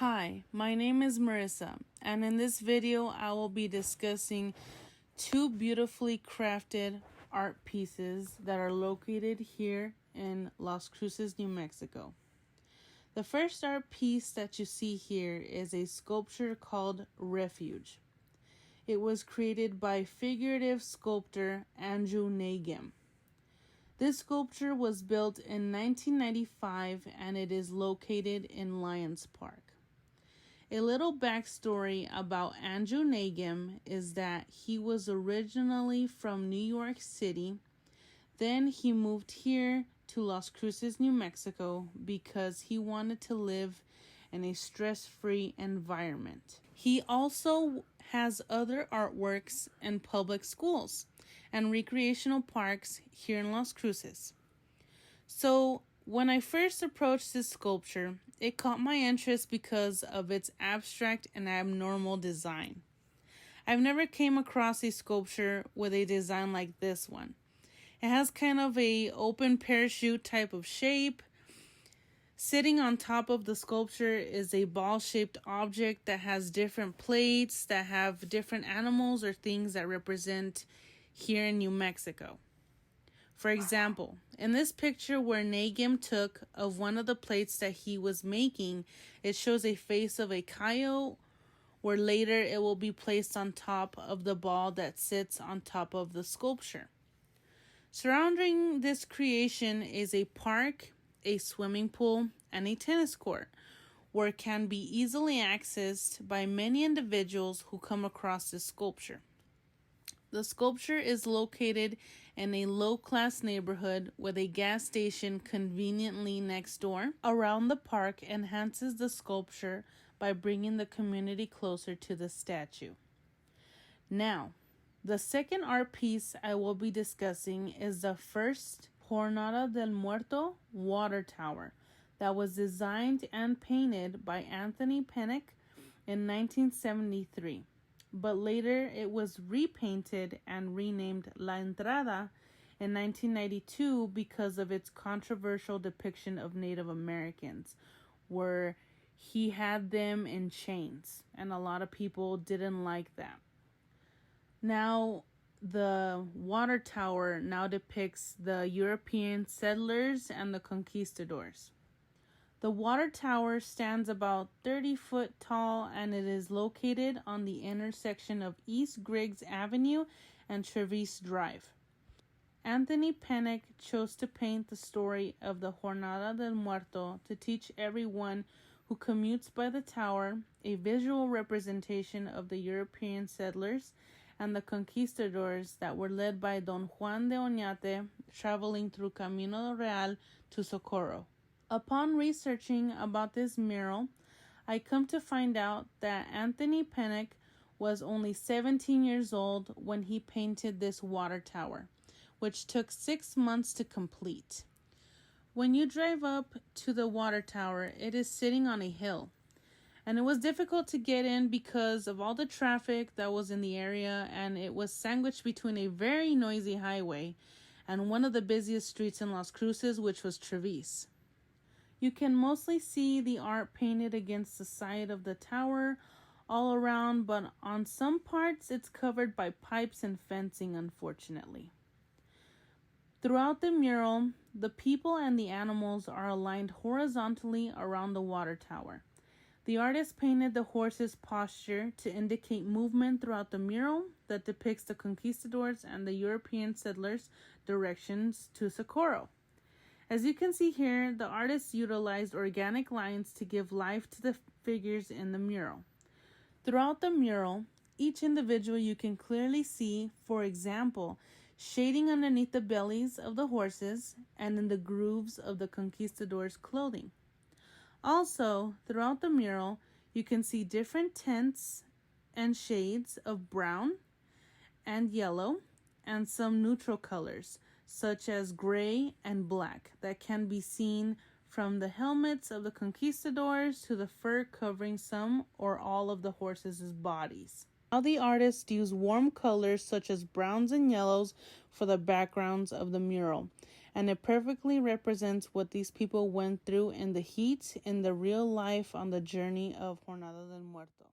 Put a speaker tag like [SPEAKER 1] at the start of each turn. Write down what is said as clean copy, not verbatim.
[SPEAKER 1] Hi, my name is Marissa, and in this video I will be discussing two beautifully crafted art pieces that are located here in Las Cruces, New Mexico. The first art piece that you see here is a sculpture called Refuge. It was created by figurative sculptor Andrew Nagem. This sculpture was built in 1995 and it is located in Lions Park. A little backstory about Andrew Nagem is that he was originally from New York City. Then he moved here to Las Cruces, New Mexico because he wanted to live in a stress-free environment. He also has other artworks in public schools and recreational parks here in Las Cruces. So when I first approached this sculpture, it caught my interest because of its abstract and abnormal design. I've never came across a sculpture with a design like this one. It has kind of a open parachute type of shape. Sitting on top of the sculpture is a ball-shaped object that has different plates that have different animals or things that represent here in New Mexico. For example, in this picture where Nagem took of one of the plates that he was making, it shows a face of a coyote, where later it will be placed on top of the ball that sits on top of the sculpture. Surrounding this creation is a park, a swimming pool, and a tennis court, where it can be easily accessed by many individuals who come across this sculpture. The sculpture is located in a low-class neighborhood with a gas station conveniently next door. Around the park enhances the sculpture by bringing the community closer to the statue. Now, the second art piece I will be discussing is the first Jornada del Muerto water tower that was designed and painted by Anthony Pennick in 1973. But later it was repainted and renamed La Entrada in 1992 because of its controversial depiction of Native Americans, where he had them in chains, and a lot of people didn't like that. Now, the water tower now depicts the European settlers and the conquistadors. The water tower stands about 30 foot tall and it is located on the intersection of East Griggs Avenue and Traverse Drive. Anthony Pennick chose to paint the story of the Jornada del Muerto to teach everyone who commutes by the tower a visual representation of the European settlers and the conquistadors that were led by Don Juan de Oñate traveling through Camino Real to Socorro. Upon researching about this mural, I come to find out that Anthony Pennick was only 17 years old when he painted this water tower, which took 6 months to complete. When you drive up to the water tower, it is sitting on a hill, and it was difficult to get in because of all the traffic that was in the area, and it was sandwiched between a very noisy highway and one of the busiest streets in Las Cruces, which was Traverse. You can mostly see the art painted against the side of the tower all around, but on some parts it's covered by pipes and fencing, unfortunately. Throughout the mural, the people and the animals are aligned horizontally around the water tower. The artist painted the horse's posture to indicate movement throughout the mural that depicts the conquistadors and the European settlers' directions to Socorro. As you can see here, the artist utilized organic lines to give life to the figures in the mural. Throughout the mural, each individual you can clearly see, for example, shading underneath the bellies of the horses and in the grooves of the conquistadors' clothing. Also, throughout the mural, you can see different tints and shades of brown and yellow and some neutral colors, such as gray and black, that can be seen from the helmets of the conquistadors to the fur covering some or all of the horses' bodies. Now the artist used warm colors such as browns and yellows for the backgrounds of the mural, and it perfectly represents what these people went through in the heat in the real life on the journey of Jornada del Muerto.